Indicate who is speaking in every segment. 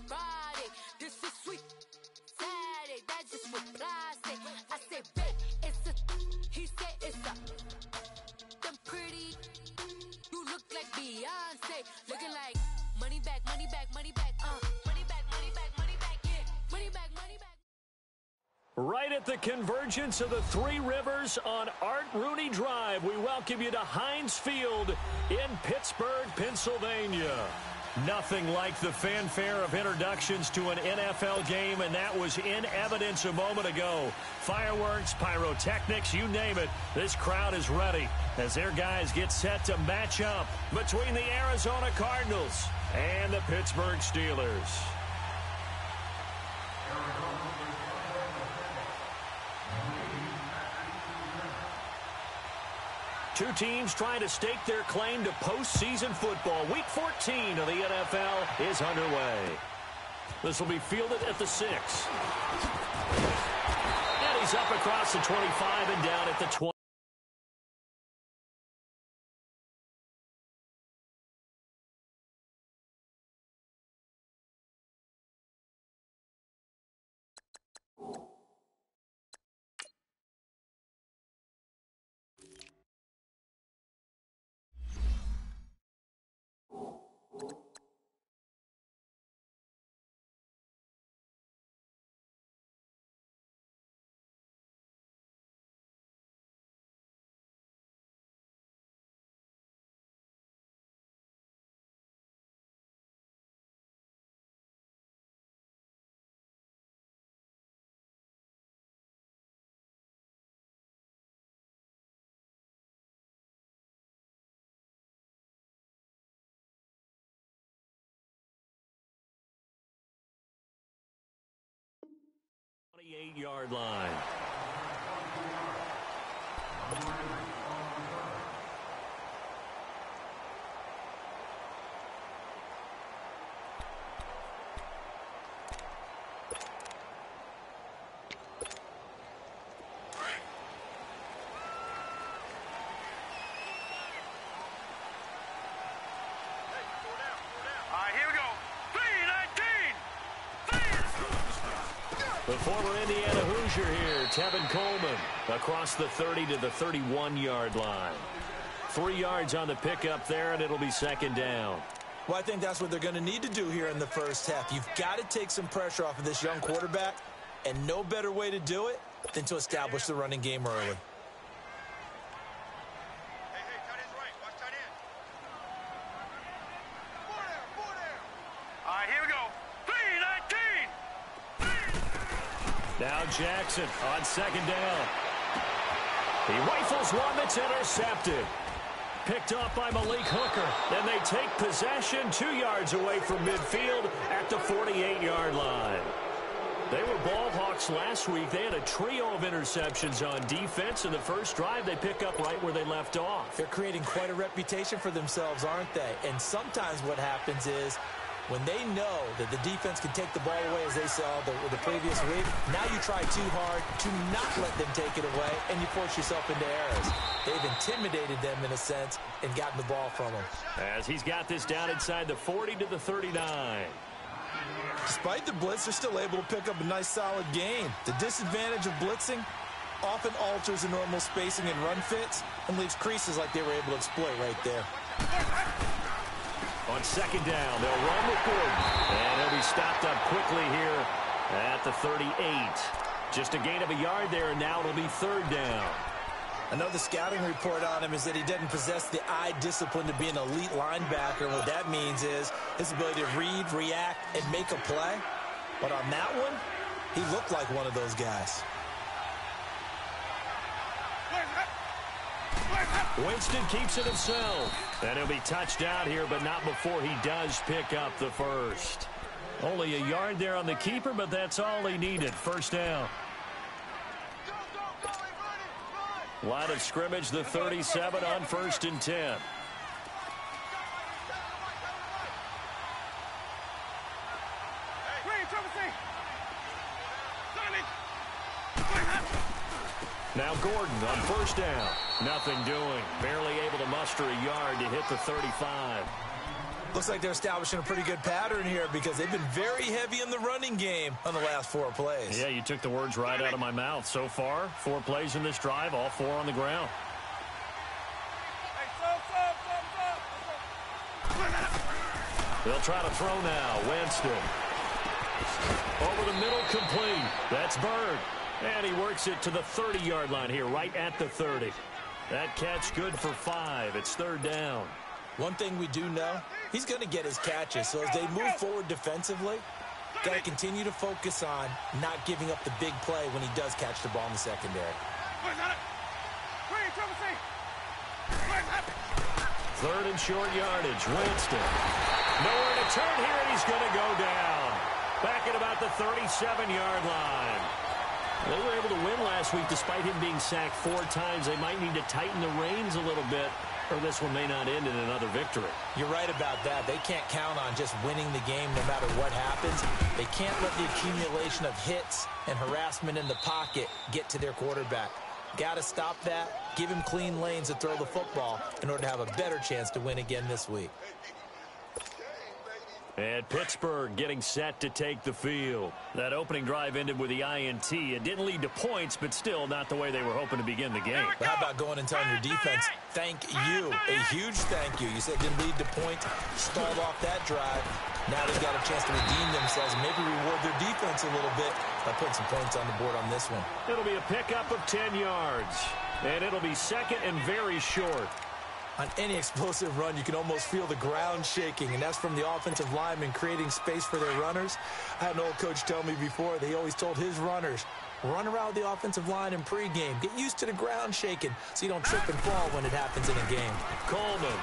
Speaker 1: Friday, this is sweet. Saturday, that's just what plastic. I say, bet it's a, he said it's a. Them pretty, you look like Beyonce. Looking like money back, money back, money back, money back, money back, money back, yeah. Money back, money back.
Speaker 2: Right at the convergence of the Three Rivers on Art Rooney Drive, we welcome you to Heinz Field in Pittsburgh, Pennsylvania. Nothing like the fanfare of introductions to an NFL game, and that was in evidence a moment ago. Fireworks, pyrotechnics, you name it. This crowd is ready as their guys get set to match up between the Arizona Cardinals and the Pittsburgh Steelers. Two teams trying to stake their claim to postseason football. Week 14 of the NFL is underway. This will be fielded at the 6. And he's up across the 25 and down at the 20. Yard line. The former Indiana Hoosier here, Tevin Coleman, across the 30 to the 31-yard line. 3 yards on the pickup there, and it'll be second down.
Speaker 3: Well, I think that's what they're going to need to do here in the first half. You've got to take some pressure off of this young quarterback, and no better way to do it than to establish the running game early.
Speaker 2: Now Jackson on second down. He rifles one that's intercepted. Picked off by Malik Hooker. Then they take possession 2 yards away from midfield at the 48-yard line. They were ball hawks last week. They had a trio of interceptions on defense. In the first drive, they pick up right where they left off.
Speaker 3: They're creating quite a reputation for themselves, aren't they? And sometimes what happens is, when they know that the defense can take the ball away, as they saw the previous week, now you try too hard to not let them take it away, and you force yourself into errors. They've intimidated them, in a sense, and gotten the ball from them.
Speaker 2: As he's got this down inside the 40 to the 39.
Speaker 3: Despite the blitz, they're still able to pick up a nice, solid gain. The disadvantage of blitzing often alters the normal spacing and run fits and leaves creases like they were able to exploit right there.
Speaker 2: On second down, they'll run with Gordon. And he'll be stopped up quickly here at the 38. Just a gain of a yard there, and now it'll be third down.
Speaker 3: Another scouting report on him is that he doesn't possess the eye discipline to be an elite linebacker. What that means is his ability to read, react, and make a play. But on that one, he looked like one of those guys.
Speaker 2: Winston keeps it himself. And he'll be touched out here, but not before he does pick up the first. Only a yard there on the keeper, but that's all he needed. First down. Line of scrimmage, the 37 on 1st and 10. Now Gordon on first down. Nothing doing. Barely able to muster a yard to hit the 35.
Speaker 3: Looks like they're establishing a pretty good pattern here because they've been very heavy in the running game on the last 4 plays.
Speaker 2: Yeah, you took the words right out of my mouth. So far, 4 plays in this drive, all 4 on the ground. They'll try to throw now. Winston. Over the middle, complete. That's Bird. And he works it to the 30-yard line here, right at the 30. That catch good for 5. It's 3rd down.
Speaker 3: One thing we do know, he's going to get his catches. So as they move forward defensively, got to continue to focus on not giving up the big play when he does catch the ball in the secondary.
Speaker 2: 3rd and short yardage. Winston. Nowhere to turn here, and he's going to go down. Back at about the 37-yard line. They were able to win last week despite him being sacked 4 times. They might need to tighten the reins a little bit, or this one may not end in another victory.
Speaker 3: You're right about that. They can't count on just winning the game no matter what happens. They can't let the accumulation of hits and harassment in the pocket get to their quarterback. Got to stop that, give him clean lanes to throw the football in order to have a better chance to win again this week.
Speaker 2: And Pittsburgh getting set to take the field. That opening drive ended with the INT. It didn't lead to points, but still not the way they were hoping to begin the game.
Speaker 3: But how about going and telling your defense, thank you, a huge thank you. You said it didn't lead to points, stalled off that drive. Now they've got a chance to redeem themselves and maybe reward their defense a little bit by putting some points on the board on this one.
Speaker 2: It'll be a pickup of 10 yards, and it'll be 2nd and very short.
Speaker 3: On any explosive run, you can almost feel the ground shaking, and that's from the offensive linemen creating space for their runners. I had an old coach tell me before, they always told his runners, run around the offensive line in pregame. Get used to the ground shaking so you don't trip and fall when it happens in a game.
Speaker 2: Coleman.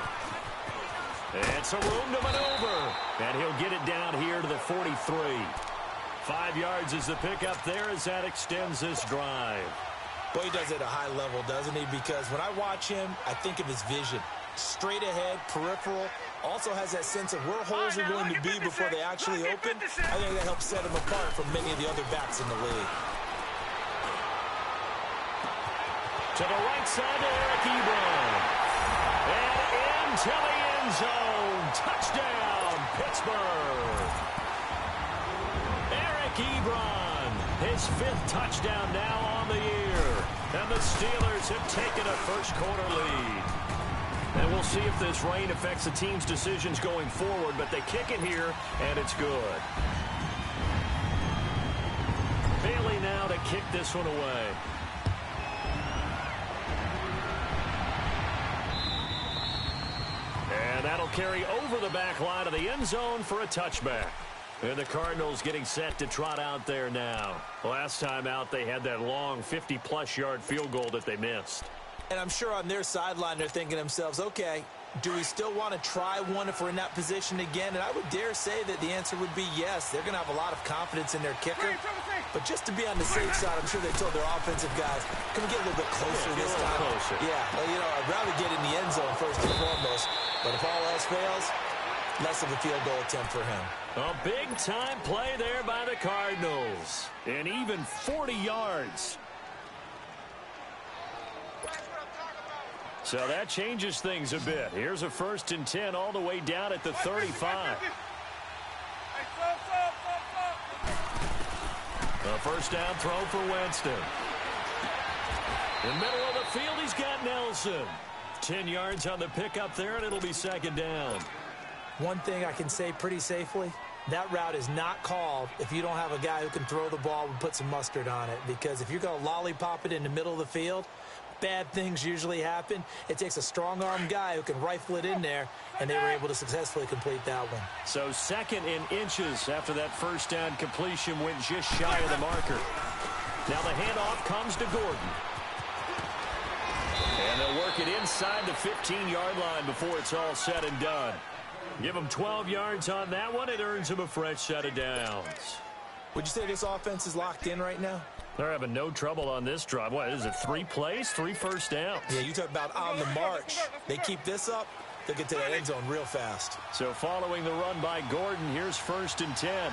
Speaker 2: And some room to maneuver. And he'll get it down here to the 43. 5 yards is the pickup there as that extends this drive.
Speaker 3: Boy, he does it at a high level, doesn't he? Because when I watch him, I think of his vision. Straight ahead, peripheral. Also has that sense of where holes are going to be before they actually open. I think that helps set him apart from many of the other backs in the league.
Speaker 2: To the right side to Eric Ebron. And into the end zone. Touchdown, Pittsburgh. Eric Ebron, his 5th touchdown now on the year. And the Steelers have taken a first-quarter lead. And we'll see if this rain affects the team's decisions going forward, but they kick it here, and it's good. Bailey now to kick this one away. And that'll carry over the back line of the end zone for a touchback. And the Cardinals getting set to trot out there now. Last time out, they had that long 50-plus yard field goal that they missed.
Speaker 3: And I'm sure on their sideline, they're thinking to themselves, okay, do we still want to try one if we're in that position again? And I would dare say that the answer would be yes. They're going to have a lot of confidence in their kicker. But just to be on the safe side, I'm sure they told their offensive guys, can we get a little bit closer this time?
Speaker 2: Closer.
Speaker 3: Yeah, well, you know, I'd rather get in the end zone first and foremost. But if all else fails, less of a field goal attempt for him.
Speaker 2: A big-time play there by the Cardinals. And even 40 yards. So that changes things a bit. Here's a 1st and 10 all the way down at the 35. A first down throw for Winston. In the middle of the field, he's got Nelson. 10 yards on the pickup there, and it'll be 2nd down.
Speaker 3: One thing I can say pretty safely, that route is not called if you don't have a guy who can throw the ball and put some mustard on it. Because if you're going to lollipop it in the middle of the field, bad things usually happen. It takes a strong-arm guy who can rifle it in there, and they were able to successfully complete that one.
Speaker 2: So 2nd in inches after that first down completion went just shy of the marker. Now the handoff comes to Gordon. And they'll work it inside the 15-yard line before it's all said and done. Give them 12 yards on that one. It earns them a fresh set of downs.
Speaker 3: Would you say this offense is locked in right now?
Speaker 2: They're having no trouble on this drive. What is it, 3 plays, 3 first downs?
Speaker 3: Yeah, you talk about on the march. They keep this up, they'll get to that end zone real fast.
Speaker 2: So following the run by Gordon, here's 1st and 10.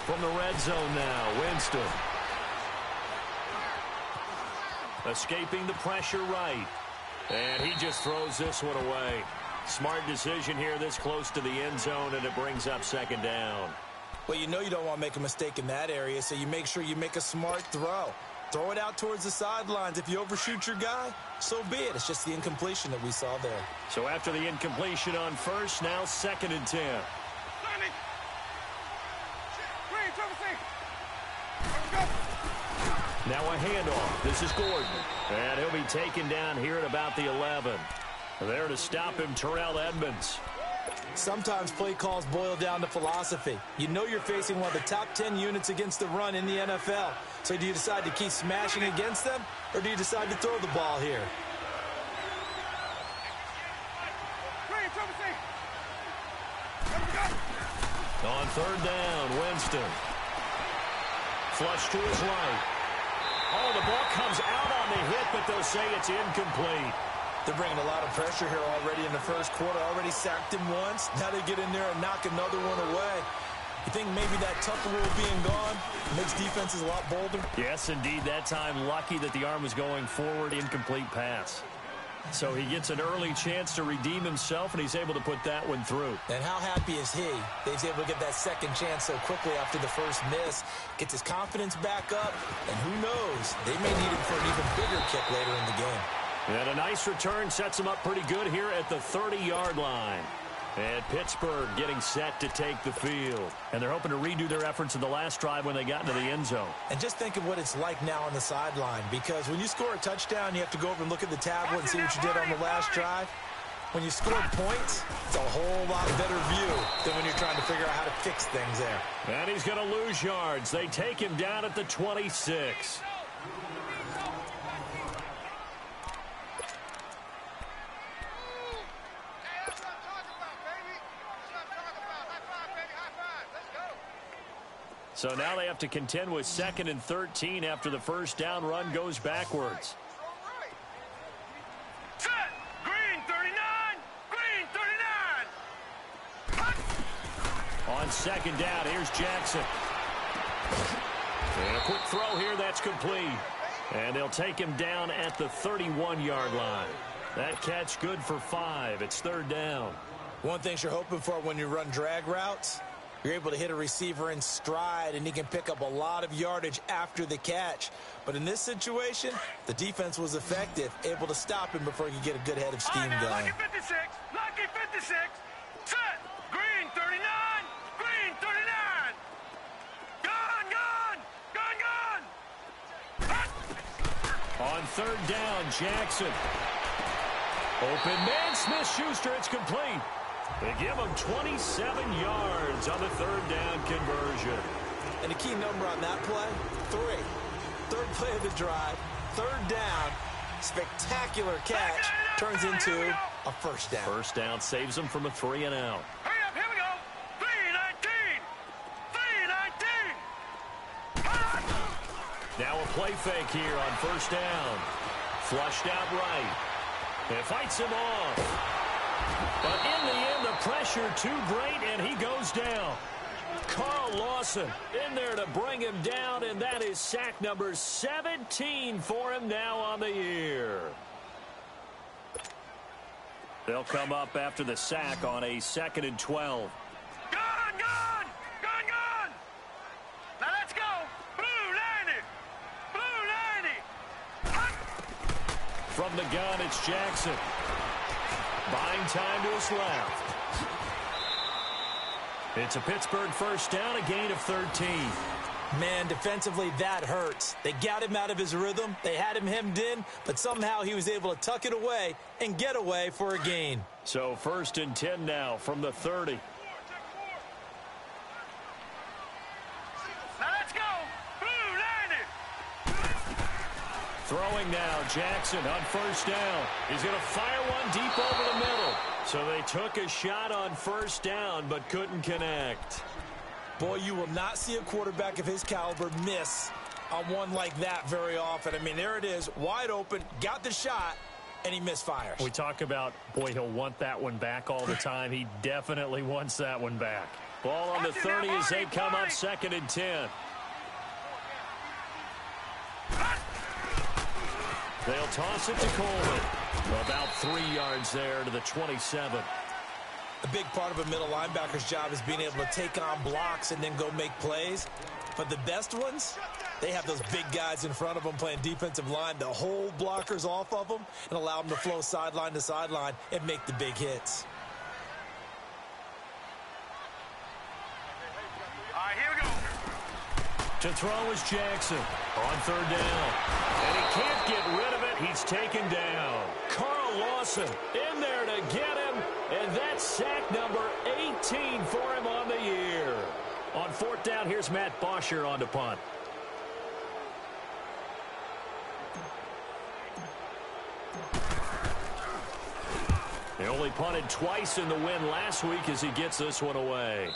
Speaker 2: From the red zone now, Winston. Escaping the pressure right. And he just throws this one away. Smart decision here this close to the end zone, and it brings up second down.
Speaker 3: Well, you know you don't want to make a mistake in that area, so you make sure you make a smart throw. Throw it out towards the sidelines. If you overshoot your guy, so be it. It's just the incompletion that we saw there.
Speaker 2: So after the incompletion on first, now 2nd and 10. Now a handoff. This is Gordon. And he'll be taken down here at about the 11. There to stop him, Terrell Edmonds.
Speaker 3: Sometimes play calls boil down to philosophy. You know you're facing one of the top 10 units against the run in the NFL. So do you decide to keep smashing against them, or do you decide to throw the ball here?
Speaker 2: On 3rd down, Winston. Flush to his right. Oh, the ball comes out on the hit, but they'll say it's incomplete.
Speaker 3: They're bringing a lot of pressure here already in the first quarter. Already sacked him once. Now they get in there and knock another one away. You think maybe that tougher rule being gone makes defenses a lot bolder?
Speaker 2: Yes, indeed. That time, lucky that the arm was going forward, incomplete pass. So he gets an early chance to redeem himself, and he's able to put that one through.
Speaker 3: And how happy is he that he's able to get that second chance so quickly after the first miss? Gets his confidence back up, and who knows, they may need him for an even bigger kick later in the game.
Speaker 2: And a nice return sets him up pretty good here at the 30-yard line. And Pittsburgh getting set to take the field. And they're hoping to redo their efforts in the last drive when they got into the end zone.
Speaker 3: And just think of what it's like now on the sideline, because when you score a touchdown, you have to go over and look at the tablet and see what you did on the last drive. When you score points, it's a whole lot better view than when you're trying to figure out how to fix things there.
Speaker 2: And he's going to lose yards. They take him down at the 26. So now they have to contend with 2nd and 13 after the first down run goes backwards.
Speaker 4: Set! Green 39! Green 39!
Speaker 2: On 2nd down, here's Jackson. And a quick throw here, that's complete. And they'll take him down at the 31-yard line. That catch good for 5. It's 3rd down.
Speaker 3: One thing you're hoping for when you run drag routes, you're able to hit a receiver in stride, and he can pick up a lot of yardage after the catch. But in this situation, the defense was effective, able to stop him before he could get a good head of steam going.
Speaker 4: Lucky 56! Lucky 56! Set! Green 39! Green 39! Gone! Gone! Gone! Gone!
Speaker 2: On 3rd down, Jackson. Open man, Smith-Schuster, it's complete. They give him 27 yards on the 3rd down conversion.
Speaker 3: And the key number on that play, 3. 3rd play of the drive, 3rd down, spectacular catch, turns into a first down.
Speaker 2: First down saves them from a 3 and out.
Speaker 4: Hurry up, here we go! 3-19! 3-19!
Speaker 2: Now a play fake here on 1st down. Flushed out right. It fights him off. But in the end, the pressure too great, and he goes down. Carl Lawson in there to bring him down, and that is sack number 17 for him now on the year. They'll come up after the sack on a 2nd and 12.
Speaker 4: Gone! Gone! Gone! Gone! Now let's go! Blue 90! Blue 90!
Speaker 2: From the gun, it's Jackson. Buying time to his left. It's a Pittsburgh first down, a gain of 13.
Speaker 3: Man, defensively, that hurts. They got him out of his rhythm. They had him hemmed in, but somehow he was able to tuck it away and get away for a gain.
Speaker 2: So 1st and 10 now from the 30.
Speaker 4: Now let's go! Blue 90!
Speaker 2: Throwing now, Jackson on 1st down. He's going to fire one deep over the middle. So they took a shot on 1st down, but couldn't connect.
Speaker 3: Boy, you will not see a quarterback of his caliber miss on one like that very often. I mean, there it is, wide open, got the shot, and he misfires.
Speaker 2: We talk about, boy, he'll want that one back all the time. He definitely wants that one back. Ball on the 30 as they come up 2nd and 10. They'll toss it to Coleman. About 3 yards there to the 27.
Speaker 3: A big part of a middle linebacker's job is being able to take on blocks and then go make plays. But the best ones, they have those big guys in front of them playing defensive line to hold blockers off of them and allow them to flow sideline to sideline and make the big hits.
Speaker 4: All right, here we go.
Speaker 2: To throw is Jackson on 3rd down. And he can't get rid of it. He's taken down. Carl Lawson in there to get him. And that's sack number 18 for him on the year. On 4th down, here's Matt Bosher on to punt. He only punted twice in the win last week as he gets this one away.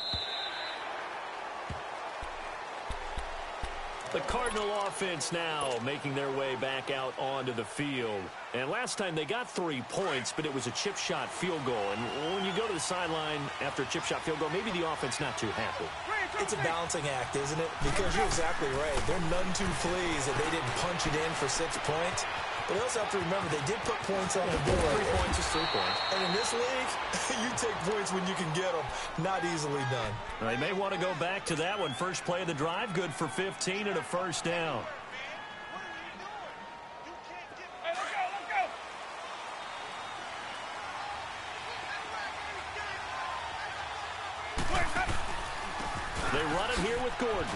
Speaker 2: The Cardinal offense now making their way back out onto the field. And last time they got 3 points, but it was a chip shot field goal. And when you go to the sideline after a chip shot field goal, maybe the offense not too happy.
Speaker 3: It's a balancing act, isn't it? Because you're exactly right. They're none too pleased that they didn't punch it in for 6 points. But they also have to remember they did put points on the board.
Speaker 2: 3 points is 3 points.
Speaker 3: And in this league, you take points when you can get them. Not easily done.
Speaker 2: They may want to go back to that one. First play of the drive, good for 15 and a 1st down.
Speaker 4: Hey, let's go.
Speaker 2: They run it here with Gordon.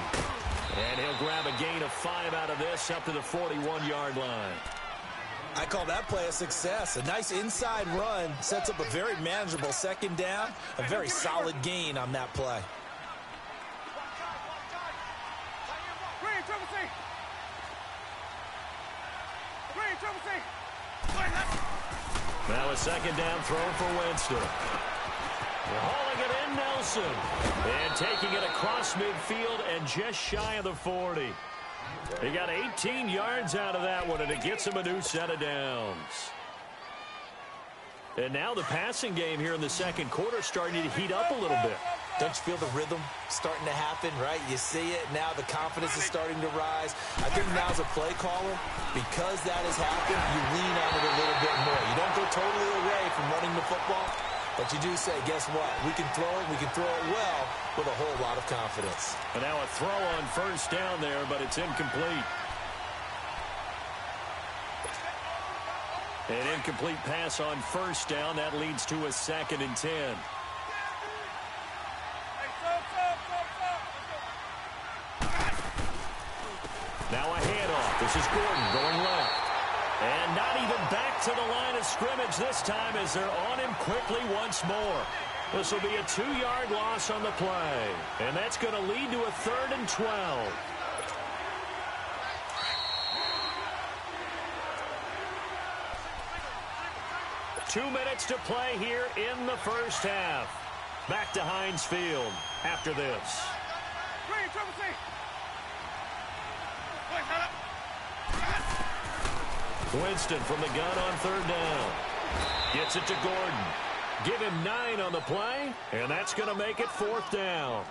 Speaker 2: And he'll grab a gain of 5 out of this up to the 41-yard line.
Speaker 3: I call that play a success. A nice inside run sets up a very manageable 2nd down. A very solid gain on that play.
Speaker 2: Now a 2nd down throw for Winston. Hauling it in, Nelson. And taking it across midfield and just shy of the 40. He got 18 yards out of that one, and it gets him a new set of downs. And now the passing game here in the 2nd quarter starting to heat up a little bit.
Speaker 3: Don't you feel the rhythm starting to happen, right? You see it. Now the confidence is starting to rise. I think now as a play caller, because that has happened, you lean on it a little bit more. You don't go totally away from running the football, but you do say, guess what? We can throw it. We can throw it well with a whole lot of confidence.
Speaker 2: And now a throw on 1st down there, but it's incomplete. An incomplete pass on 1st down. That leads to a 2nd and 10. Now a handoff. This is Gordon going left. And not even back to the line of scrimmage this time as they're on him quickly once more. This will be a 2-yard loss on the play. And that's going to lead to a 3rd and 12. Two minutes to play here in the 1st half. Back to Heinz Field after this. Winston from the gun on 3rd down. Gets it to Gordon. Give him 9 on the play, and that's going to make it 4th down.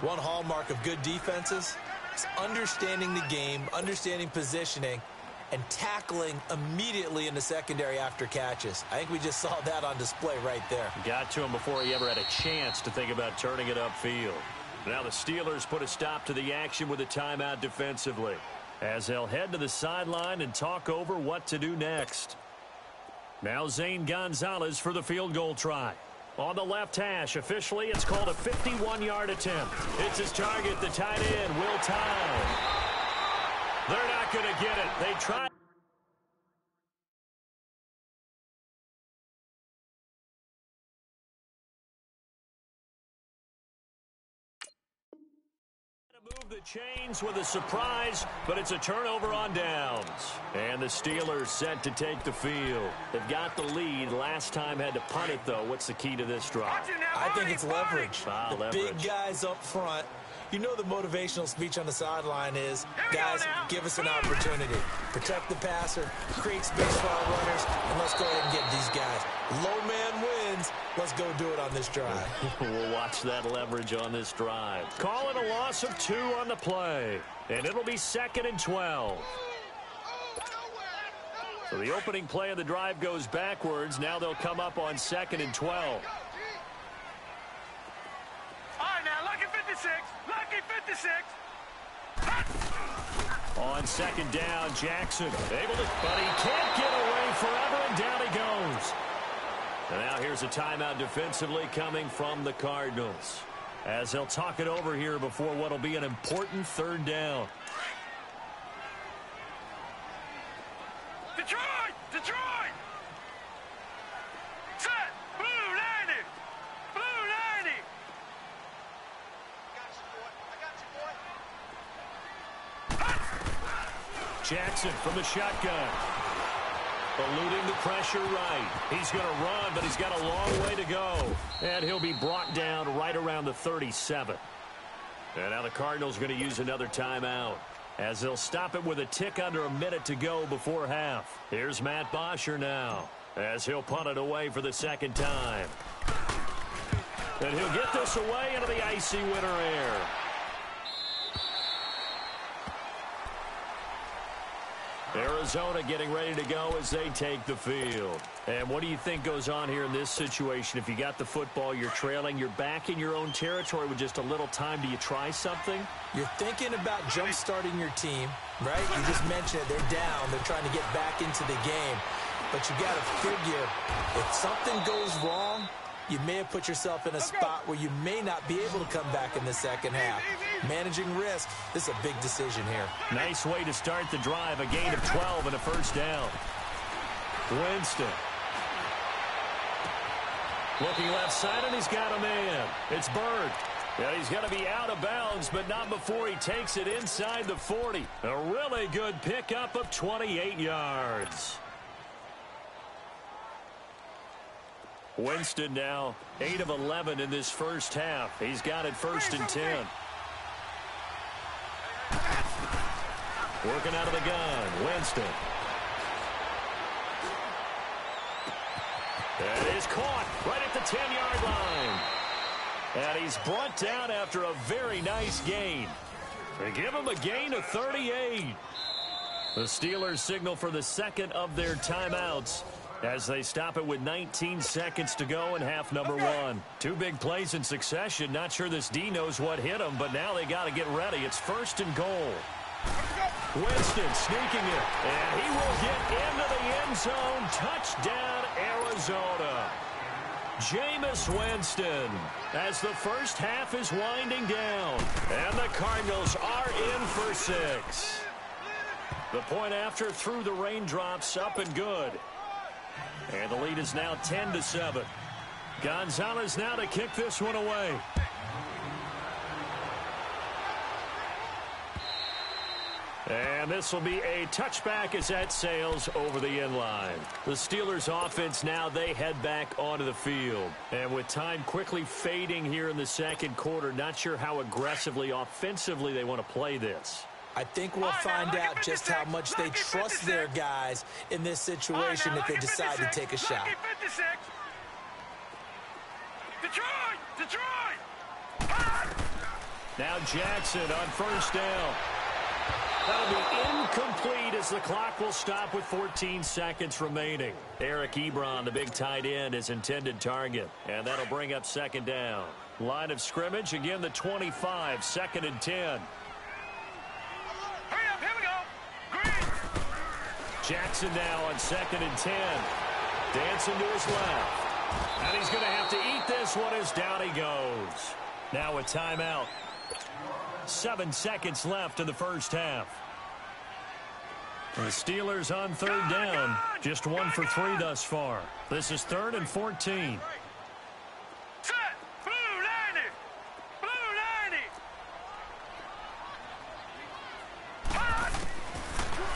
Speaker 3: One hallmark of good defenses is understanding the game, understanding positioning, and tackling immediately in the secondary after catches. I think we just saw that on display right there.
Speaker 2: Got to him before he ever had a chance to think about turning it upfield. Now the Steelers put a stop to the action with a timeout defensively, as they'll head to the sideline and talk over what to do next. Now Zane Gonzalez for the field goal try. On the left hash, officially it's called a 51-yard attempt. It's his target, the tight end, Will Tye. They're not going to get it. They try. Move the chains with a surprise, but it's a turnover on downs. And the Steelers set to take the field. They've got the lead. Last time had to punt it, though. What's the key to this drive?
Speaker 3: I think it's leverage. The
Speaker 2: leverage.
Speaker 3: Big guys up front. You know the motivational speech on the sideline is, guys, give us an opportunity. Protect the passer, create space for our runners, and let's go ahead and get these guys. Low man wins. Let's go do it on this drive.
Speaker 2: We'll watch that leverage on this drive. Call it a loss of 2 on the play, and it'll be 2nd and 12. So the opening play of the drive goes backwards. Now they'll come up on 2nd and 12.
Speaker 4: All right, now, lucky 56. Lucky 56.
Speaker 2: On 2nd down, Jackson able to, but he can't get away forever, and down he goes. And now here's a timeout defensively coming from the Cardinals, as they'll talk it over here before what will be an important 3rd down.
Speaker 4: Detroit! Detroit! Set! Blue 90! Blue 90!
Speaker 2: Jackson from the shotgun. Eluding the pressure right. He's going to run, but he's got a long way to go. And he'll be brought down right around the 37. And now the Cardinals are going to use another timeout, as they'll stop it with a tick under a minute to go before half. Here's Matt Bosher now, as he'll punt it away for the 2nd time. And he'll get this away into the icy winter air. Arizona getting ready to go as they take the field. And what do you think goes on here in this situation? If you got the football, you're trailing, you're back in your own territory with just a little time. Do you try something?
Speaker 3: You're thinking about jump-starting your team, right? You just mentioned it. They're down. They're trying to get back into the game. But you got to figure, if something goes wrong, you may have put yourself in a spot where you may not be able to come back in the 2nd half. Managing risk, this is a big decision here.
Speaker 2: Nice way to start the drive. A gain of 12 and a 1st down. Winston. Looking left side, and he's got a man. It's Bird. And he's going to be out of bounds, but not before he takes it inside the 40. A really good pickup of 28 yards. Winston now 8 of 11 in this 1st half. He's got it 1st and 10. Working out of the gun, Winston. That is caught right at the 10-yard line. And he's brought down after a very nice gain. They give him a gain of 38. The Steelers signal for the 2nd of their timeouts, as they stop it with 19 seconds to go in half number 1. 2 big plays in succession. Not sure this D knows what hit him, but now they got to get ready. It's 1st and goal. Winston sneaking it, and he will get into the end zone. Touchdown, Arizona. Jameis Winston, as the 1st half is winding down, and the Cardinals are in for 6. The point after through the raindrops, up and good. And the lead is now 10-7. Gonzalez now to kick this one away. And this will be a touchback as that sails over the end line. The Steelers offense now, they head back onto the field. And with time quickly fading here in the 2nd quarter, not sure how aggressively, offensively they want to play this.
Speaker 3: I think we'll find out just how much they trust their guys in this situation if they decide to take a shot.
Speaker 4: Detroit! Detroit!
Speaker 2: Now Jackson on 1st down. That'll be incomplete as the clock will stop with 14 seconds remaining. Eric Ebron, the big tight end, is intended target. And that'll bring up 2nd down. Line of scrimmage, again the 25, 2nd and 10.
Speaker 4: Hurry up, here we go. Green.
Speaker 2: Jackson now on 2nd and 10. Dancing to his left. And he's going to have to eat this one as down he goes. Now a timeout. 7 seconds left in the 1st half. The Steelers on 3rd down. Just 1 for 3 thus far. This is 3rd and 14.
Speaker 4: Set. Blue 90. Blue 90.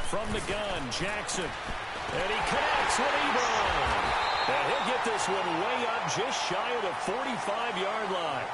Speaker 2: From the gun, Jackson. And he connects with Ebron. And he'll get this one way up just shy of the 45-yard line.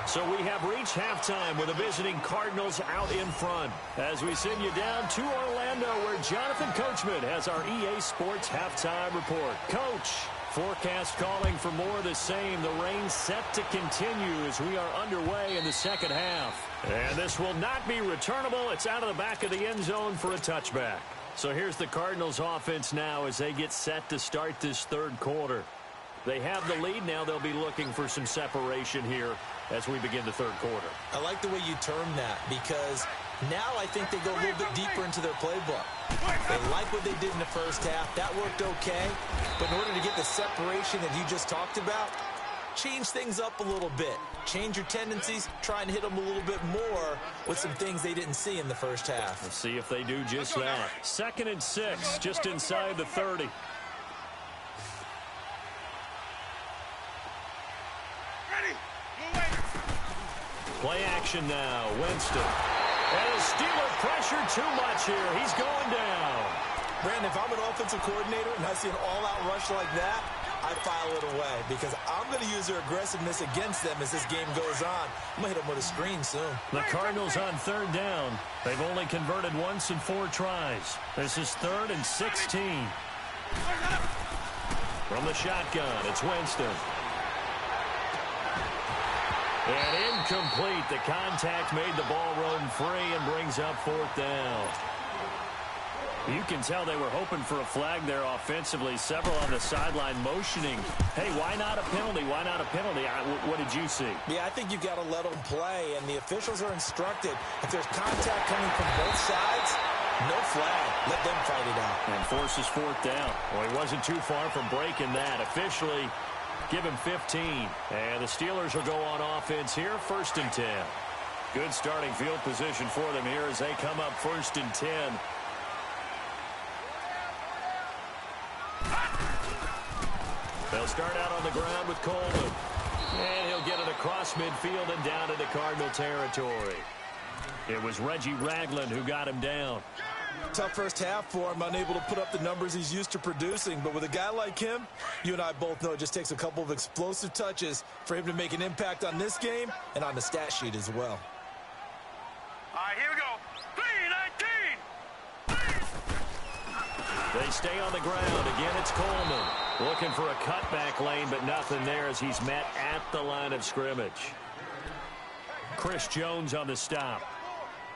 Speaker 2: So we have reached halftime with the visiting Cardinals out in front, as we send you down to Orlando, where Jonathan Coachman has our EA Sports halftime report. Coach, forecast calling for more of the same. The rain set to continue as we are underway in the 2nd half. And this will not be returnable. It's out of the back of the end zone for a touchback. So here's the Cardinals offense now as they get set to start this third quarter. They have the lead. Now they'll be looking for some separation here as we begin the third quarter.
Speaker 3: I like the way you term that because now I think they go a little bit deeper into their playbook. They like what they did in the first half. That worked okay. But in order to get the separation that you just talked about, change things up a little bit. Change your tendencies. Try and hit them a little bit more with some things they didn't see in the first half.
Speaker 2: We'll see if they do just that. 2nd and 6, just inside the 30. Play action now. Winston. And the Steeler pressure too much here. He's going down.
Speaker 3: Brandon, if I'm an offensive coordinator and I see an all-out rush like that, I file it away because I'm going to use their aggressiveness against them as this game goes on. I'm going to hit them with a screen soon.
Speaker 2: The Cardinals on 3rd down. They've only converted once in 4 tries. This is 3rd and 16. From the shotgun, it's Winston. And incomplete. The contact made the ball run free and brings up 4th down. You can tell they were hoping for a flag there offensively. Several on the sideline motioning. Hey, why not a penalty? Why not a penalty? What did you see?
Speaker 3: Yeah, I think you've got to let them play, and the officials are instructed. If there's contact coming from both sides, no flag. Let them fight it out.
Speaker 2: And forces 4th down. Well, he wasn't too far from breaking that. Officially, give him 15. And the Steelers will go on offense here, 1st and 10. Good starting field position for them here as they come up 1st and 10. They'll start out on the ground with Coleman. And he'll get it across midfield and down into Cardinal territory. It was Reggie Ragland who got him down.
Speaker 3: Tough first half for him, unable to put up the numbers he's used to producing. But with a guy like him, you and I both know it just takes a couple of explosive touches for him to make an impact on this game and on the stat sheet as well.
Speaker 4: All right, here we go. 3-19.
Speaker 2: They stay on the ground. Again, it's Coleman. Looking for a cutback lane, but nothing there as he's met at the line of scrimmage. Chris Jones on the stop.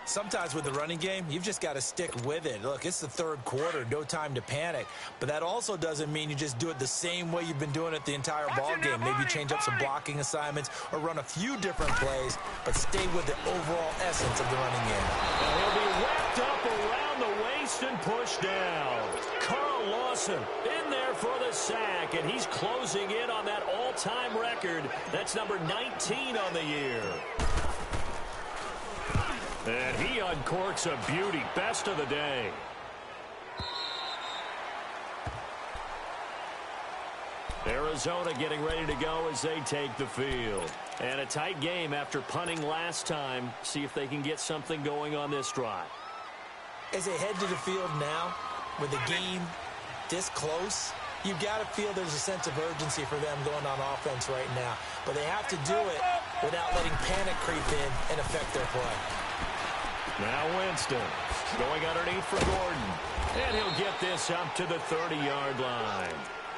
Speaker 3: Sometimes with the running game, you've just got to stick with it. Look, it's the third quarter, no time to panic. But that also doesn't mean you just do it the same way you've been doing it the entire ball game. Maybe change up some blocking assignments or run a few different plays, but stay with the overall essence of the running game.
Speaker 2: And he'll be wrapped up around the waist and pushed down. Carl Lawson in there for the sack, and he's closing in on that all-time record. That's number 19 on the year. And he uncorks a beauty. Best of the day. Arizona getting ready to go as they take the field. And a tight game after punting last time. See if they can get something going on this drive.
Speaker 3: As they head to the field now, with the game this close, you've got to feel there's a sense of urgency for them going on offense right now. But they have to do it without letting panic creep in and affect their play.
Speaker 2: Now Winston going underneath for Gordon. And he'll get this up to the 30-yard line.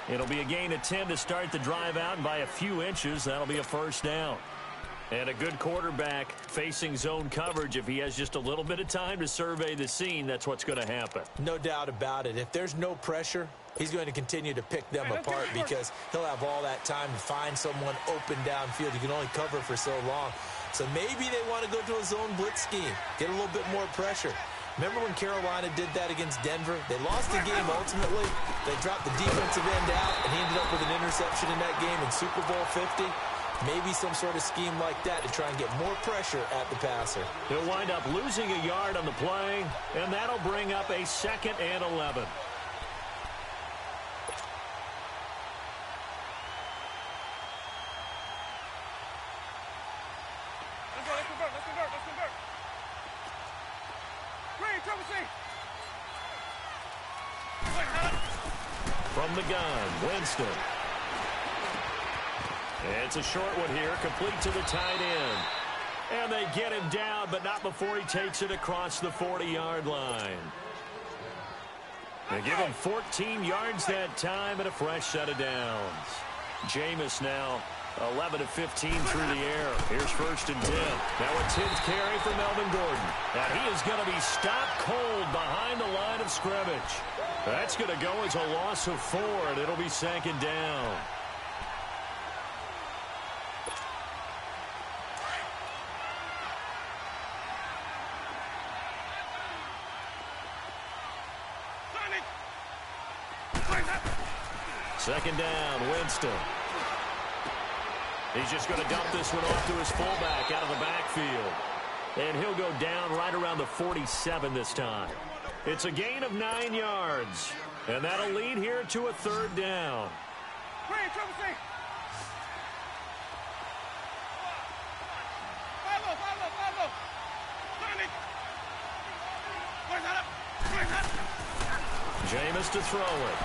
Speaker 2: It'll be a gain of 10 to start the drive out, and by a few inches, that'll be a 1st down. And a good quarterback facing zone coverage. If he has just a little bit of time to survey the scene, that's what's going to happen.
Speaker 3: No doubt about it. If there's no pressure, he's going to continue to pick them apart because he'll have all that time to find someone open downfield. You can only cover for so long. So maybe they want to go to a zone blitz scheme, get a little bit more pressure. Remember when Carolina did that against Denver? They lost the game ultimately. They dropped the defensive end out, and he ended up with an interception in that game in Super Bowl 50. Maybe some sort of scheme like that to try and get more pressure at the passer.
Speaker 2: He'll wind up losing a yard on the play, and that'll bring up a 2nd and 11. From the gun, Winston. It's a short one here, complete to the tight end. And they get him down, but not before he takes it across the 40-yard line. They give him 14 yards that time and a fresh set of downs. Jameis now 11 of 15 through the air. Here's 1st and 10. Now a 10th carry for Melvin Gordon. And he is going to be stopped cold behind the line of scrimmage. That's going to go as a loss of 4, and it'll be 2nd down. Second down, Winston. He's just going to dump this one off to his fullback out of the backfield. And he'll go down right around the 47 this time. It's a gain of 9 yards. And that'll lead here to a 3rd down. Jameis to throw it.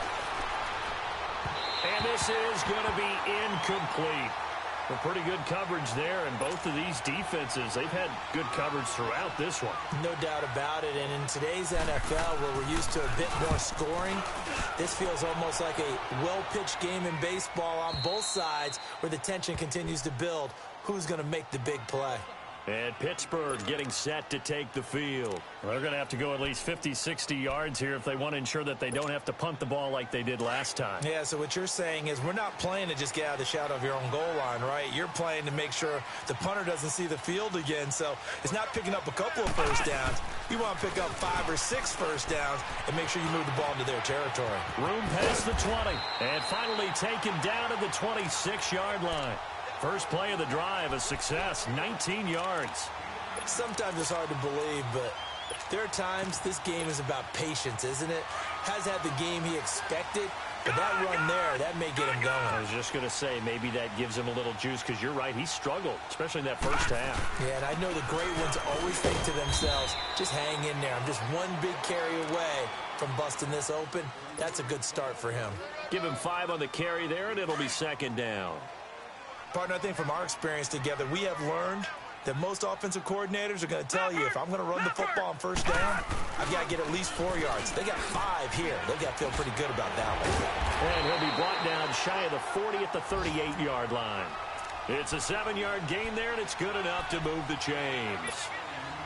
Speaker 2: And this is going to be incomplete. Well, pretty good coverage there, and both of these defenses, they've had good coverage throughout this one.
Speaker 3: No doubt about it, and in today's NFL, where we're used to a bit more scoring, this feels almost like a well-pitched game in baseball on both sides, where the tension continues to build. Who's going to make the big play?
Speaker 2: And Pittsburgh getting set to take the field. They're going to have to go at least 50, 60 yards here if they want to ensure that they don't have to punt the ball like they did last time.
Speaker 3: Yeah, so what you're saying is we're not playing to just get out of the shadow of your own goal line, right? You're playing to make sure the punter doesn't see the field again. So it's not picking up a couple of first downs. You want to pick up 5 or 6 first downs and make sure you move the ball into their territory.
Speaker 2: Room past the 20. And finally taken down at the 26-yard line. First play of the drive, a success, 19 yards.
Speaker 3: Sometimes it's hard to believe, but there are times this game is about patience, isn't it? Has had the game he expected, but that run there, that may get him going.
Speaker 2: I was just going to say, maybe that gives him a little juice, because you're right, he struggled, especially in that first half.
Speaker 3: Yeah, and I know the great ones always think to themselves, just hang in there. I'm just one big carry away from busting this open. That's a good start for him.
Speaker 2: Give him 5 on the carry there, and it'll be 2nd down.
Speaker 3: Partner, I think from our experience together, we have learned that most offensive coordinators are going to tell you, if I'm going to run the football on first down, I've got to get at least 4 yards. They got 5 here. They've got to feel pretty good about that one.
Speaker 2: And he'll be brought down shy of the 40 at the 38-yard line. It's a 7-yard gain there, and it's good enough to move the chains.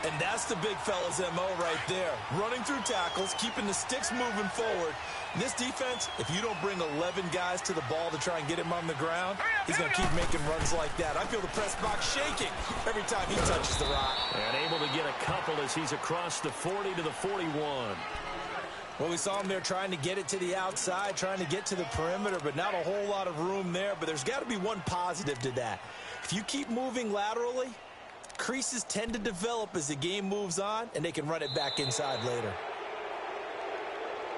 Speaker 3: And that's the big fella's MO right there. Running through tackles, keeping the sticks moving forward. And this defense, if you don't bring 11 guys to the ball to try and get him on the ground, he's going to keep making runs like that. I feel the press box shaking every time he touches the rock.
Speaker 2: And able to get a couple as he's across the 40 to the 41.
Speaker 3: Well, we saw him there trying to get it to the outside, trying to get to the perimeter, but not a whole lot of room there. But there's got to be one positive to that. If you keep moving laterally, creases tend to develop as the game moves on, and they can run it back inside later.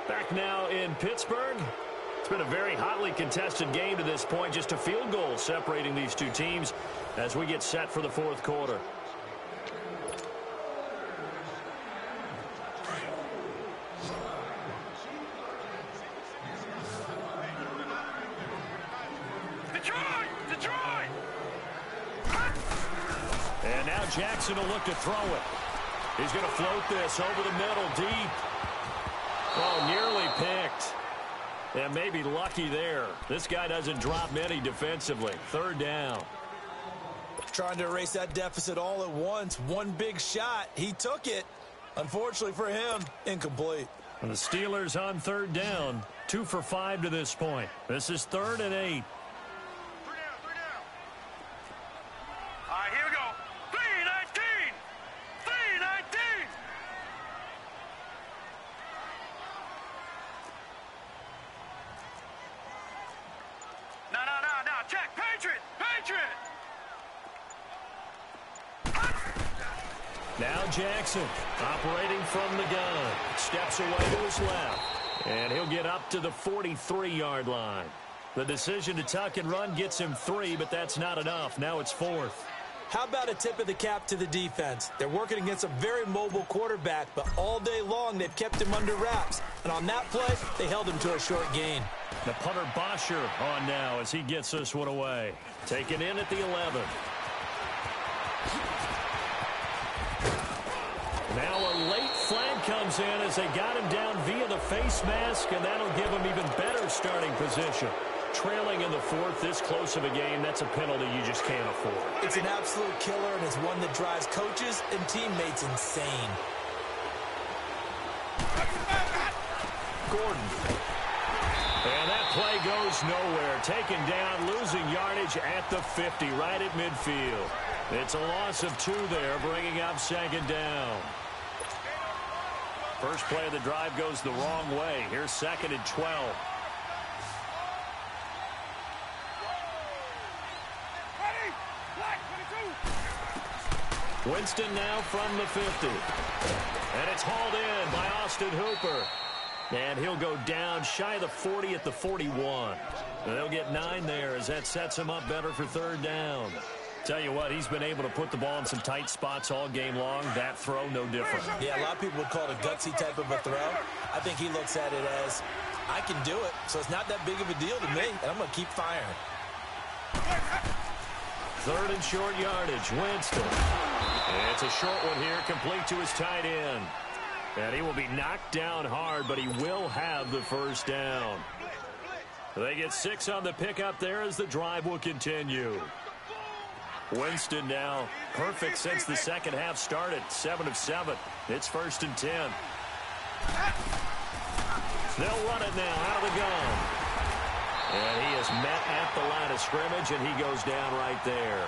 Speaker 2: Back now in Pittsburgh. It's been a very hotly contested game to this point. Just a field goal separating these two teams as we get set for the 4th quarter. And now Jackson will look to throw it. He's going to float this over the middle deep. Oh, nearly picked. And maybe lucky there. This guy doesn't drop many defensively. 3rd down.
Speaker 3: Trying to erase that deficit all at once. One big shot. He took it. Unfortunately for him, incomplete.
Speaker 2: And the Steelers on 3rd down. 2 for 5 to this point. This is 3rd and 8.
Speaker 4: All right, here we go. 3-19. 3-19. No. Check. Patriot.
Speaker 2: Now Jackson operating from the gun. Steps away to his left. And he'll get up to the 43-yard line. The decision to tuck and run gets him 3, but that's not enough. Now it's 4th.
Speaker 3: How about a tip of the cap to the defense? They're working against a very mobile quarterback, but all day long they've kept him under wraps. And on that play, they held him to a short gain.
Speaker 2: The punter Bosher on now as he gets this one away. Taken in at the 11. Now a late flag comes in as they got him down via the face mask, and that'll give him even better starting position. Trailing in the fourth, this close of a game, that's a penalty you just can't afford.
Speaker 3: It's an absolute killer, and it's one that drives coaches and teammates insane.
Speaker 2: Gordon. And that play goes nowhere. Taken down, losing yardage at the 50, right at midfield. It's a loss of 2 there, bringing up second down. First play of the drive goes the wrong way. Here's second and 12. Winston now from the 50. And it's hauled in by Austin Hooper. And he'll go down shy of the 40 at the 41. And they'll get 9 there as that sets him up better for third down. Tell you what, he's been able to put the ball in some tight spots all game long. That throw, no different.
Speaker 3: Yeah, a lot of people would call it a gutsy type of a throw. I think he looks at it as, I can do it, so it's not that big of a deal to me, and I'm going to keep firing.
Speaker 2: Third and short yardage, Winston. It's a short one here, complete to his tight end. And he will be knocked down hard, but he will have the first down. They get 6 on the pickup there as the drive will continue. Winston now perfect since the second half started. 7 of 7. It's first and 10. They'll run it now out of the gun. And he is met at the line of scrimmage, and he goes down right there.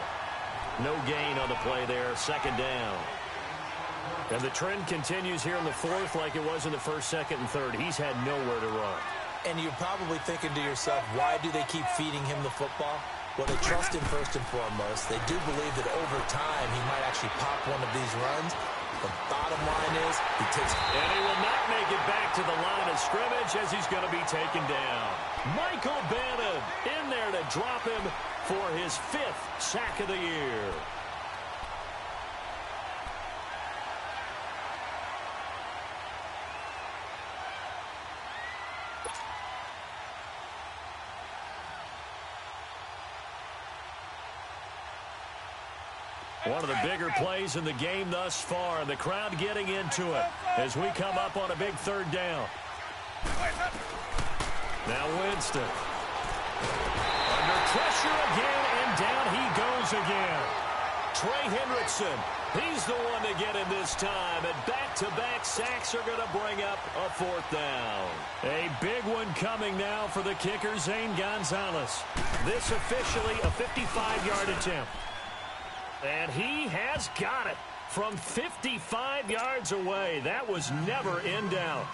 Speaker 2: No gain on the play there. Second down. And the trend continues here in the fourth like it was in the first, second, and third. He's had nowhere to run.
Speaker 3: And you're probably thinking to yourself, why do they keep feeding him the football? Well, they trust him first and foremost. They do believe that over time he might actually pop one of these runs. The bottom line is he takes...
Speaker 2: And he will not make it back to the line of scrimmage as he's going to be taken down. Michael Bannon in there to drop him for his 5th sack of the year. One of the bigger plays in the game thus far, and the crowd getting into it as we come up on a big third down. Now Winston. Under pressure again, and down he goes again. Trey Hendrickson, he's the one to get him this time, and back-to-back sacks are going to bring up a 4th down. A big one coming now for the kicker, Zane Gonzalez. This officially a 55-yard attempt. And he has got it from 55 yards away. That was never in doubt.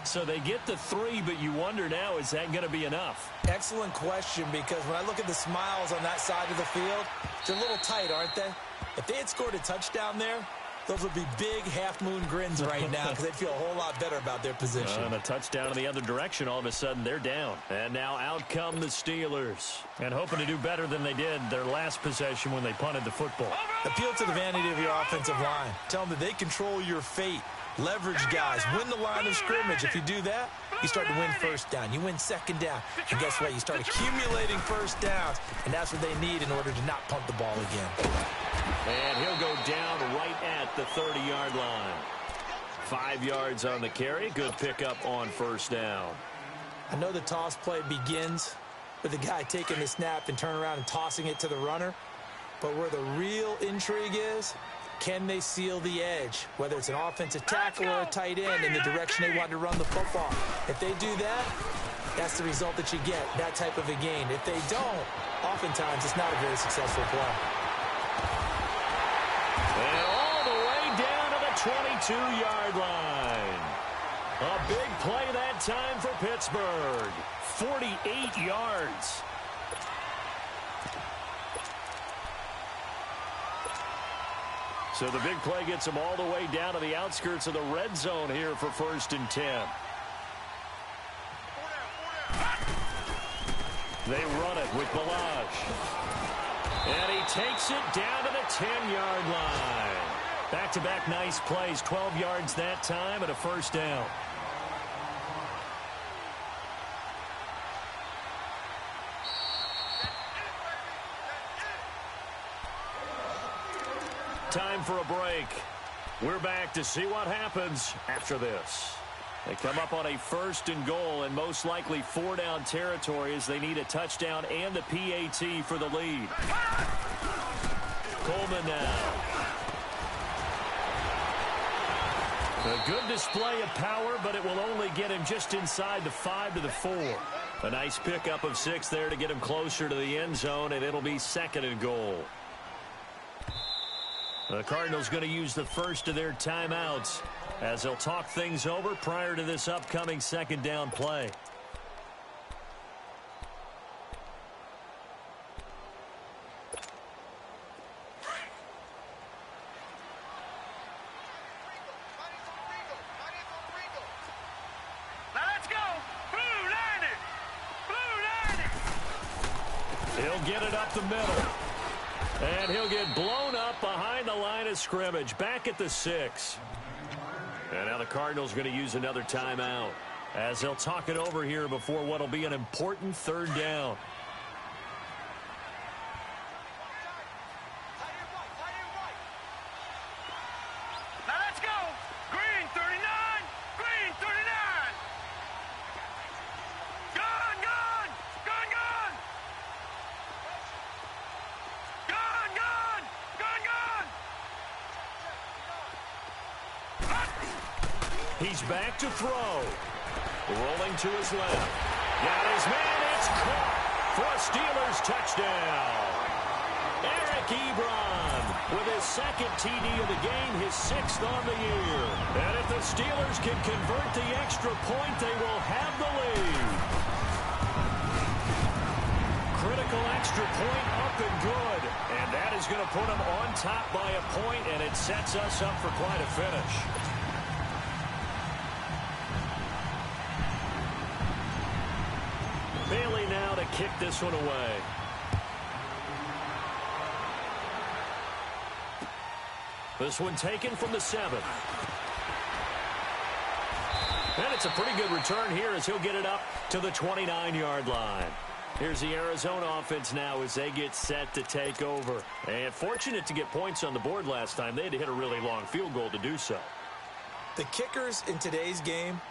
Speaker 2: So they get the 3, but you wonder now, is that going to be enough?
Speaker 3: Excellent question, because when I look at the smiles on that side of the field, they're a little tight, aren't they? If they had scored a touchdown there, those would be big half-moon grins right now because they'd feel a whole lot better about their position.
Speaker 2: And a touchdown in the other direction, all of a sudden they're down. And now out come the Steelers. And hoping to do better than they did their last possession when they punted the football.
Speaker 3: Appeal to the vanity of your offensive line. Tell them that they control your fate. Leverage guys. Win the line of scrimmage. If you do that, you start to win first down. You win second down. And guess what? You start accumulating first downs. And that's what they need in order to not punt the ball again.
Speaker 2: And he'll go down right at the 30-yard line. 5 yards on the carry. Good pickup on first down.
Speaker 3: I know the toss play begins with the guy taking the snap and turn around and tossing it to the runner. But where the real intrigue is, can they seal the edge? Whether it's an offensive tackle or a tight end in the direction they want to run the football. If they do that, that's the result that you get, that type of a gain. If they don't, oftentimes it's not a very successful play.
Speaker 2: And all the way down to the 22-yard line. A big play that time for Pittsburgh. 48 yards. So the big play gets them all the way down to the outskirts of the red zone here for first and 10. They run it with Balazs. And he takes it down to the 10-yard line. Back-to-back nice plays, 12 yards that time and a first down. Time for a break. We're back to see what happens after this. They come up on a 1st and goal and most likely 4-down territory as they need a touchdown and the PAT for the lead. Coleman now. A good display of power, but it will only get him just inside the 5 to the 4. A nice pickup of 6 there to get him closer to the end zone, and it'll be 2nd and goal. The Cardinals going to use the first of their timeouts as they'll talk things over prior to this upcoming 2nd down play.
Speaker 4: Now let's go. Blue line it. Blue line it.
Speaker 2: He'll get it up the middle. And he'll get blown up behind the line of scrimmage, back at the 6. And now the Cardinals going to use another timeout as they'll talk it over here before what will be an important 3rd down.
Speaker 4: Now let's go. Green 39. Green 39. Gun, gun. Gun, gun. Gun, gun. Gun, gun.
Speaker 2: He's back to throw. Rolling to his left. Got his man. It's caught for a Steelers touchdown. Eric Ebron with his 2nd TD of the game, his 6th on the year. And if the Steelers can convert the extra point, they will have the lead. Critical extra point up and good. And that is going to put them on top by a point, and it sets us up for quite a finish. Bailey now to kick this one away. This one taken from the 7. And it's a pretty good return here as he'll get it up to the 29-yard line. Here's the Arizona offense now as they get set to take over. And fortunate to get points on the board last time. They had to hit a really long field goal to do so.
Speaker 3: The kickers in today's game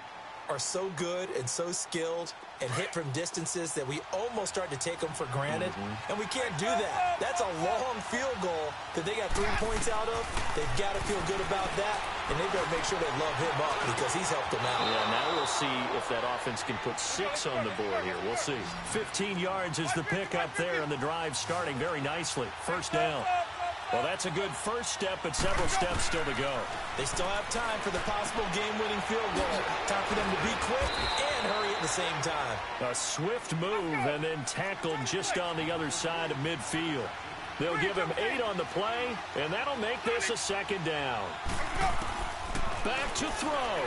Speaker 3: are so good and so skilled and hit from distances that we almost start to take them for granted. And we can't do that. That's a long field goal that they got 3 points out of. They've got to feel good about that, and they've got to make sure they love him up because he's helped them out.
Speaker 2: Yeah, now we'll see if that offense can put 6 on the board here. We'll see. 15 yards is the pickup there, and the drive starting very nicely. 1st down. Well, that's a good first step, but several steps still to go.
Speaker 3: They still have time for the possible game-winning field goal. Time for them to be quick and hurry at the same time.
Speaker 2: A swift move and then tackled just on the other side of midfield. They'll give him 8 on the play, and that'll make this a 2nd down. Back to throw.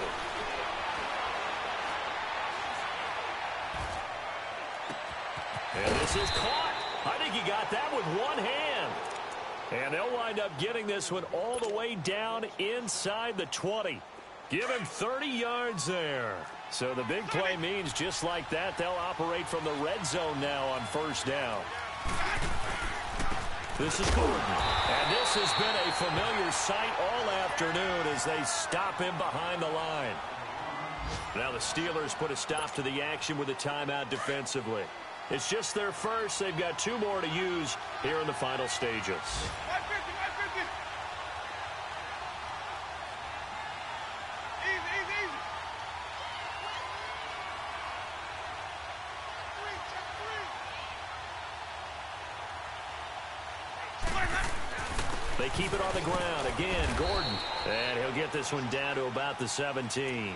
Speaker 2: And this is caught. I think he got that with one hand. And they'll wind up getting this one all the way down inside the 20. Give him 30 yards there. So the big play means just like that, they'll operate from the red zone now on 1st down. This is Gordon. And this has been a familiar sight all afternoon as they stop him behind the line. Now the Steelers put a stop to the action with a timeout defensively. It's just their first. They've got 2 more to use here in the final stages. They keep it on the ground. Again, Gordon. And he'll get this one down to about the 17.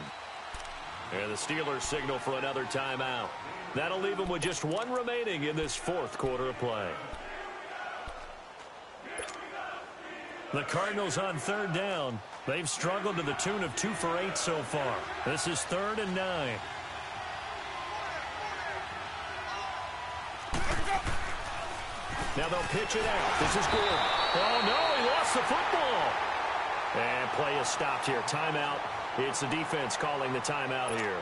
Speaker 2: And the Steelers signal for another timeout. That'll leave them with just 1 remaining in this 4th quarter of play. The Cardinals on 3rd down. They've struggled to the tune of 2 for 8 so far. This is 3rd and 9. Now they'll pitch it out. This is Gordon. Oh, no, he lost the football. And play is stopped here. Timeout. It's the defense calling the timeout here.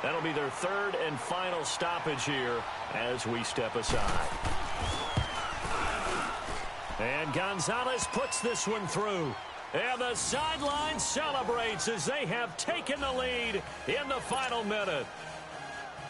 Speaker 2: That'll be their 3rd and final stoppage here as we step aside. And Gonzalez puts this one through. And the sideline celebrates as they have taken the lead in the final minute.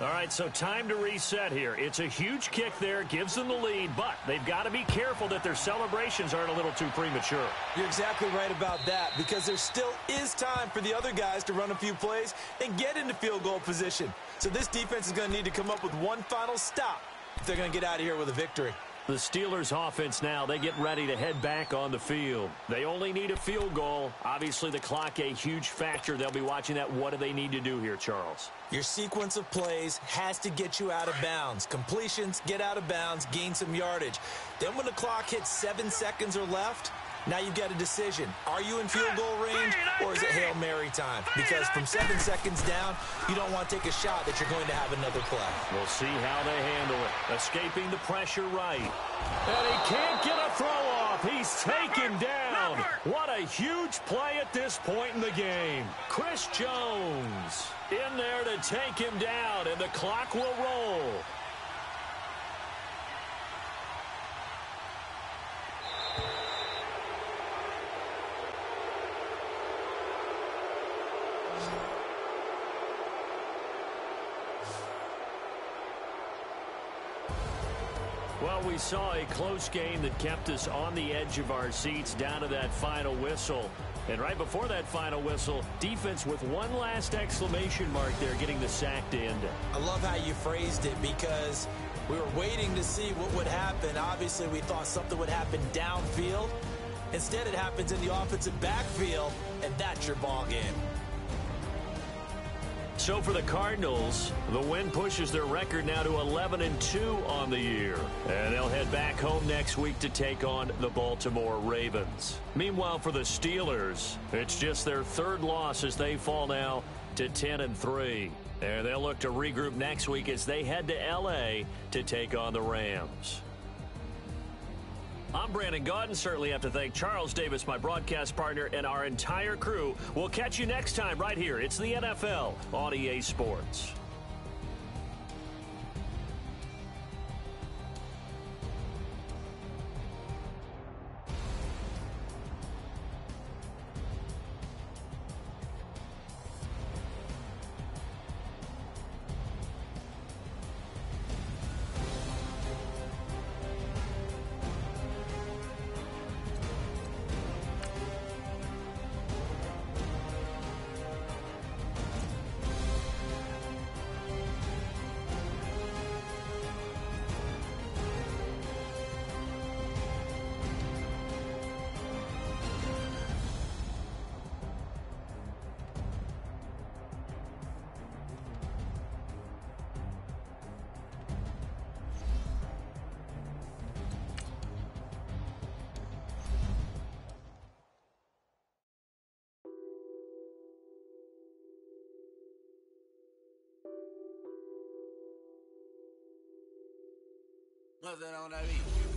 Speaker 2: All right, so time to reset here. It's a huge kick there, gives them the lead, but they've got to be careful that their celebrations aren't a little too premature.
Speaker 3: You're exactly right about that, because there still is time for the other guys to run a few plays and get into field goal position. So this defense is going to need to come up with one final stop if they're going to get out of here with a victory.
Speaker 2: The Steelers offense now, they get ready to head back on the field. They only need a field goal. Obviously, the clock a huge factor. They'll be watching that. What do they need to do here, Charles?
Speaker 3: Your sequence of plays has to get you out of bounds. Completions, get out of bounds, gain some yardage. Then when the clock hits 7 seconds or left, now you've got a decision. Are you in field goal range, or is it Hail Mary time? Because from 7 seconds down, you don't want to take a shot that you're going to have another play.
Speaker 2: We'll see how they handle it. Escaping the pressure right. And he can't get a throw off. He's taken down. What a huge play at this point in the game. Chris Jones in there to take him down, and the clock will roll. Well, we saw a close game that kept us on the edge of our seats down to that final whistle. And right before that final whistle, defense with one last exclamation mark there, getting the sack to end it.
Speaker 3: I love how you phrased it, because we were waiting to see what would happen. Obviously, we thought something would happen downfield. Instead, it happens in the offensive backfield, and that's your ball game.
Speaker 2: So for the Cardinals, the win pushes their record now to 11-2 on the year. And they'll head back home next week to take on the Baltimore Ravens. Meanwhile, for the Steelers, it's just their third loss as they fall now to 10-3. And they'll look to regroup next week as they head to L.A. to take on the Rams. I'm Brandon Gaudin. Certainly have to thank Charles Davis, my broadcast partner, and our entire crew. We'll catch you next time right here. It's the NFL on EA Sports.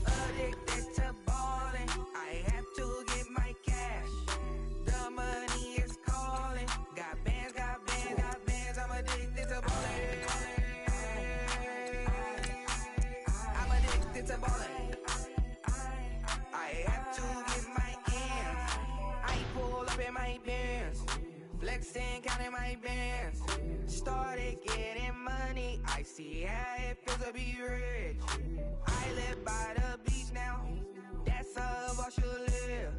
Speaker 5: Addicted to ballin', I have to get my cash. The money is calling. Got bands, got bands, got bands. I'm addicted to ballin'. I'm addicted to ballin'. I have to get my ends. I pull up in my Benz, flexing, counting my bands. Started getting money. I see how it feels to be rich. I live by the beach now, that's how I should live.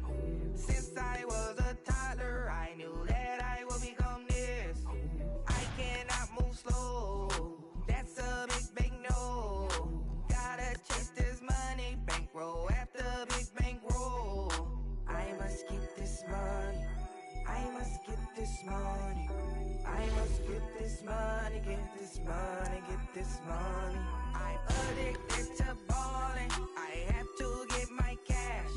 Speaker 5: Since I was a toddler, I knew that I would become this. I cannot move slow, that's a big no. Gotta chase this money, bankroll after big bankroll. I must get this money, I must get this money. I must get this money, get this money, get this money. I'm addicted to ballin', I have to get my cash.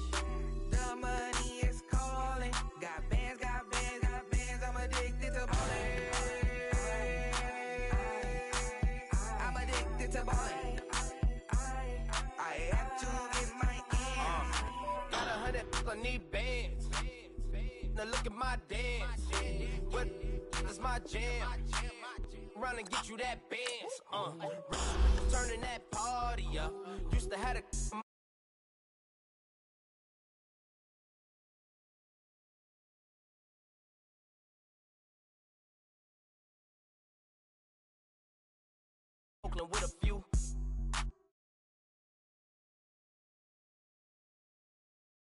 Speaker 5: The money is calling. Got bands, got bands, got bands. I'm addicted to ballin'. I'm addicted to ballin'. I have to get my ends.
Speaker 6: Got 100, I need bands. Now look at my dance. What is my jam? Run and get you that bands. Turning that party up. Used to have a Brooklyn with a few.